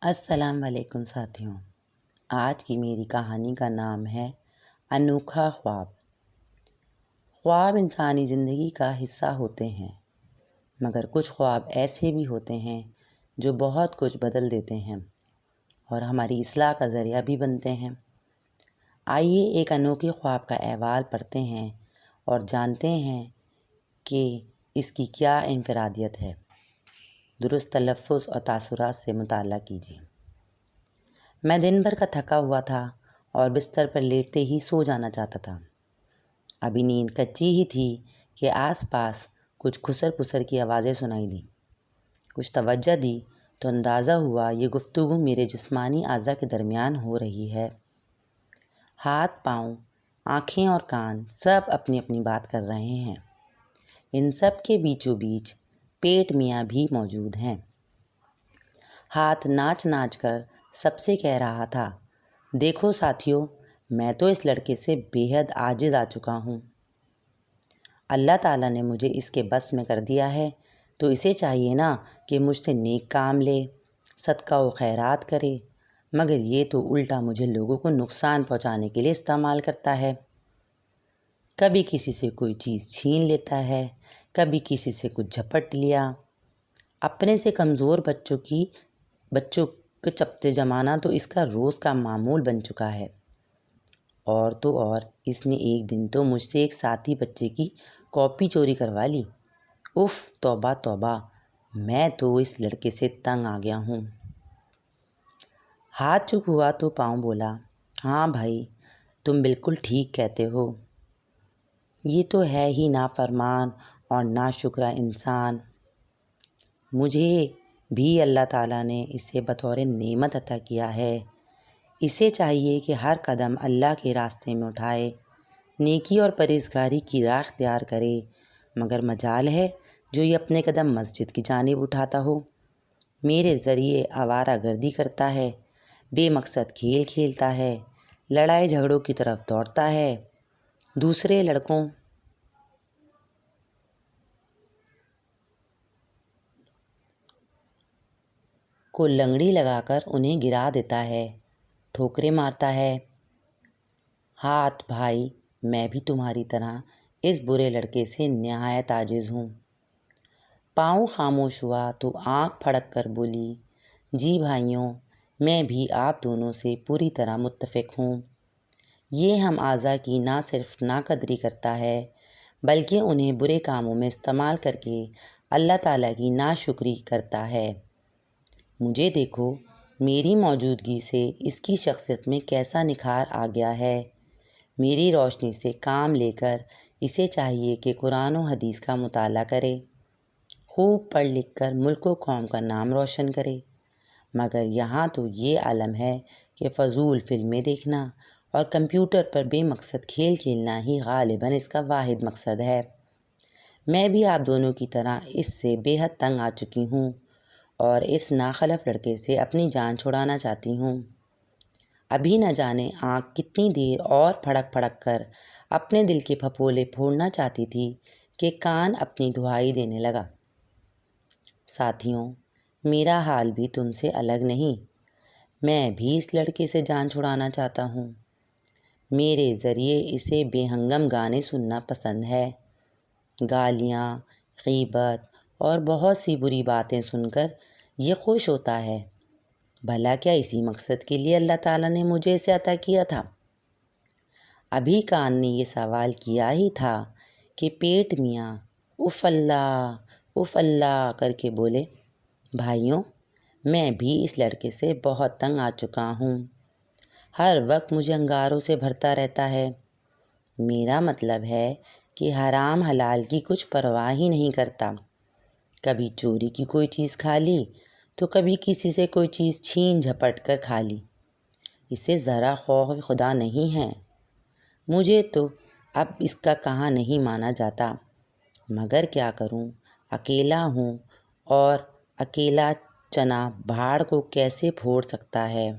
السلام علیکم ساتھیوں، آج کی میری کہانی کا نام ہے انوکھا خواب۔ خواب انسانی زندگی کا حصہ ہوتے ہیں، مگر کچھ خواب ایسے بھی ہوتے ہیں جو بہت کچھ بدل دیتے ہیں اور ہماری اصلاح کا ذریعہ بھی بنتے ہیں۔ آئیے ایک انوکھے خواب کا احوال پڑھتے ہیں اور جانتے ہیں کہ اس کی کیا انفرادیت ہے۔ درست تلفظ اور تاثرات سے مطالعہ کیجیے۔ میں دن بھر کا تھکا ہوا تھا اور بستر پر لیٹتے ہی سو جانا چاہتا تھا۔ ابھی نیند کچی ہی تھی کہ آس پاس کچھ خسر پسر کی آوازیں سنائی دیں۔ کچھ توجہ دی تو اندازہ ہوا یہ گفتگو میرے جسمانی اعضاء کے درمیان ہو رہی ہے۔ ہاتھ، پاؤں، آنکھیں اور کان سب اپنی اپنی بات کر رہے ہیں۔ ان سب کے بیچوں بیچ پیٹ میاں بھی موجود ہیں۔ ہاتھ ناچ ناچ کر سب سے کہہ رہا تھا، دیکھو ساتھیو، میں تو اس لڑکے سے بے حد عاجز آ چکا ہوں۔ اللہ تعالیٰ نے مجھے اس کے بس میں کر دیا ہے تو اسے چاہیے نا کہ مجھ سے نیک کام لے، صدقہ و خیرات کرے، مگر یہ تو الٹا مجھے لوگوں کو نقصان پہنچانے کے لیے استعمال کرتا ہے۔ کبھی کسی سے کوئی چیز چھین لیتا ہے، کبھی کسی سے کچھ جھپٹ لیا۔ اپنے سے کمزور بچوں کو چپتے جمانا تو اس کا روز کا معمول بن چکا ہے۔ اور تو اور اس نے ایک دن تو مجھ سے ایک ساتھی بچے کی کاپی چوری کروا لی۔ اف توبہ توبہ، میں تو اس لڑکے سے تنگ آ گیا ہوں۔ ہاتھ چپ ہوا تو پاؤں بولا، ہاں بھائی، تم بالکل ٹھیک کہتے ہو۔ یہ تو ہے ہی نافرمان اور ناشکرا انسان۔ مجھے بھی اللہ تعالیٰ نے اسے بطور نعمت عطا کیا ہے۔ اسے چاہیے کہ ہر قدم اللہ کے راستے میں اٹھائے، نیکی اور پرہیزگاری کی راہ اختیار کرے، مگر مجال ہے جو یہ اپنے قدم مسجد کی جانب اٹھاتا ہو، میرے ذریعے آوارہ گردی کرتا ہے، بے مقصد کھیل کھیلتا ہے، لڑائی جھگڑوں کی طرف دوڑتا ہے، دوسرے لڑکوں کو لنگڑی لگا کر انہیں گرا دیتا ہے، ٹھوکریں مارتا ہے۔ ہاتھ بھائی، میں بھی تمہاری طرح اس برے لڑکے سے نہایت عاجز ہوں۔ پاؤں خاموش ہوا تو آنکھ پھڑک کر بولی، جی بھائیوں، میں بھی آپ دونوں سے پوری طرح متفق ہوں۔ یہ ہم اعضاء کی نہ صرف ناقدری کرتا ہے بلکہ انہیں برے کاموں میں استعمال کر کے اللہ تعالیٰ کی ناشکری کرتا ہے۔ مجھے دیکھو، میری موجودگی سے اس کی شخصیت میں کیسا نکھار آ گیا ہے۔ میری روشنی سے کام لے کر اسے چاہیے کہ قرآن و حدیث کا مطالعہ کرے، خوب پڑھ لکھ کر ملک و قوم کا نام روشن کرے، مگر یہاں تو یہ عالم ہے کہ فضول فلمیں دیکھنا اور کمپیوٹر پر بے مقصد کھیل کھیلنا ہی غالباً اس کا واحد مقصد ہے۔ میں بھی آپ دونوں کی طرح اس سے بے حد تنگ آ چکی ہوں اور اس ناخلف لڑکے سے اپنی جان چھڑانا چاہتی ہوں۔ ابھی نہ جانے آنکھ کتنی دیر اور پھڑک پھڑک کر اپنے دل کے پھپھولے پھوڑنا چاہتی تھی کہ کان اپنی دہائی دینے لگا۔ ساتھیوں، میرا حال بھی تم سے الگ نہیں۔ میں بھی اس لڑکے سے جان چھڑانا چاہتا ہوں۔ میرے ذریعے اسے بے ہنگم گانے سننا پسند ہے، گالیاں، غیبت اور بہت سی بری باتیں سن کر یہ خوش ہوتا ہے۔ بھلا کیا اسی مقصد کے لیے اللہ تعالیٰ نے مجھے اسے عطا کیا تھا؟ ابھی کان نے یہ سوال کیا ہی تھا کہ پیٹ میاں اف اللہ کر کے بولے، بھائیوں، میں بھی اس لڑکے سے بہت تنگ آ چکا ہوں۔ ہر وقت مجھے انگاروں سے بھرتا رہتا ہے۔ میرا مطلب ہے کہ حرام حلال کی کچھ پرواہ ہی نہیں کرتا۔ کبھی چوری کی کوئی چیز کھا لی تو کبھی کسی سے کوئی چیز چھین جھپٹ کر کھا لی۔ اسے ذرا خوف خدا نہیں ہے۔ مجھے تو اب اس کا کہا نہیں مانا جاتا، مگر کیا کروں، اکیلا ہوں اور اکیلا چنا بھاڑ کو کیسے پھوڑ سکتا ہے۔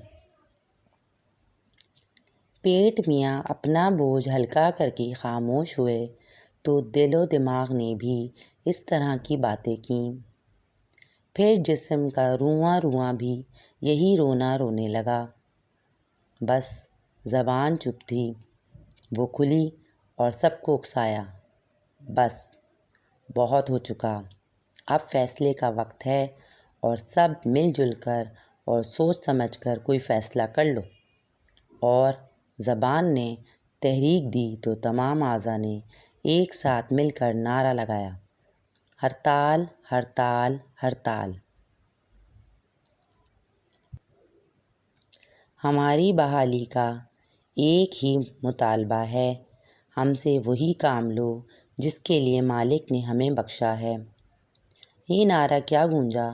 پیٹ میاں اپنا بوجھ ہلکا کر کے خاموش ہوئے تو دل و دماغ نے بھی اس طرح کی باتیں کیں۔ پھر جسم کا رواں رواں بھی یہی رونا رونے لگا۔ بس زبان چپ تھی، وہ کھلی اور سب کو اکسایا۔ بس بہت ہو چکا، اب فیصلے کا وقت ہے اور سب مل جل کر اور سوچ سمجھ کر کوئی فیصلہ کر لو۔ اور زبان نے تحریک دی تو تمام اعضاء نے ایک ساتھ مل کر نعرہ لگایا، ہڑتال ہڑتال ہڑتال۔ ہماری بحالی کا ایک ہی مطالبہ ہے، ہم سے وہی کام لو جس کے لیے مالک نے ہمیں بخشا ہے۔ یہ نعرہ کیا گونجا،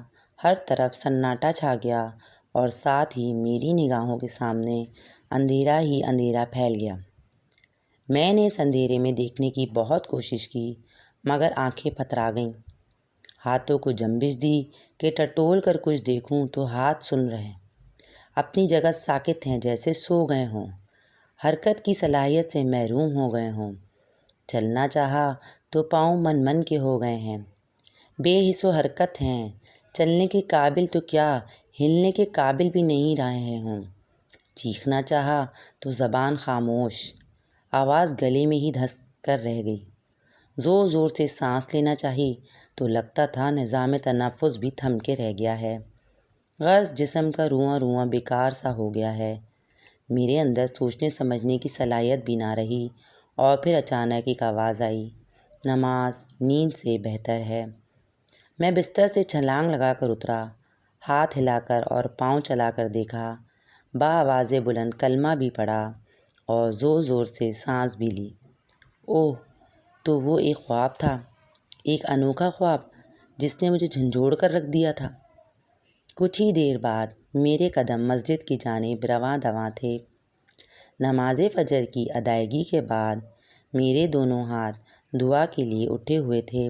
ہر طرف سناٹا چھا گیا اور ساتھ ہی میری نگاہوں کے سامنے اندھیرا ہی اندھیرا پھیل گیا۔ میں نے اس اندھیرے میں دیکھنے کی بہت کوشش کی مگر آنکھیں پتھرا گئیں۔ ہاتھوں کو جنبش دی کہ ٹٹول کر کچھ دیکھوں تو ہاتھ سن رہے، اپنی جگہ ساکت ہیں جیسے سو گئے ہوں، حرکت کی صلاحیت سے محروم ہو گئے ہوں۔ چلنا چاہا تو پاؤں من من کے ہو گئے ہیں، بے حس و حرکت ہیں، چلنے کے قابل تو کیا ہلنے کے قابل بھی نہیں رہے ہوں۔ چیخنا چاہا تو زبان خاموش، آواز گلے میں ہی دھس کر رہ گئی۔ زور زور سے سانس لینا چاہی تو لگتا تھا نظام تنفس بھی تھم کے رہ گیا ہے، غرض جسم کا رواں رواں بیکار سا ہو گیا ہے۔ میرے اندر سوچنے سمجھنے کی صلاحیت بھی نہ رہی اور پھر اچانک ایک آواز آئی، نماز نیند سے بہتر ہے۔ میں بستر سے چھلانگ لگا کر اترا، ہاتھ ہلا کر اور پاؤں چلا کر دیکھا، بآواز بلند کلمہ بھی پڑھا اور زور زور سے سانس بھی لی۔ اوہ، تو وہ ایک خواب تھا، ایک انوکھا خواب جس نے مجھے جھنجھوڑ کر رکھ دیا تھا۔ کچھ ہی دیر بعد میرے قدم مسجد کی جانب رواں دواں تھے۔ نماز فجر کی ادائیگی کے بعد میرے دونوں ہاتھ دعا کے لیے اٹھے ہوئے تھے،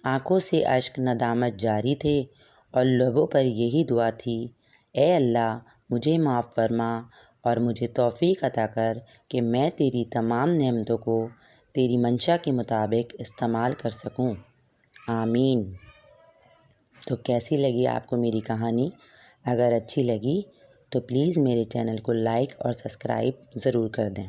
آنکھوں سے اشک ندامت جاری تھے اور لبوں پر یہی دعا تھی، اے اللہ مجھے معاف فرما اور مجھے توفیق عطا کر کہ میں تیری تمام نعمتوں کو تیری منشا کے مطابق استعمال کر سکوں، آمین۔ تو کیسی لگی آپ کو میری کہانی؟ اگر اچھی لگی تو پلیز میرے چینل کو لائک اور سبسکرائب ضرور کر دیں۔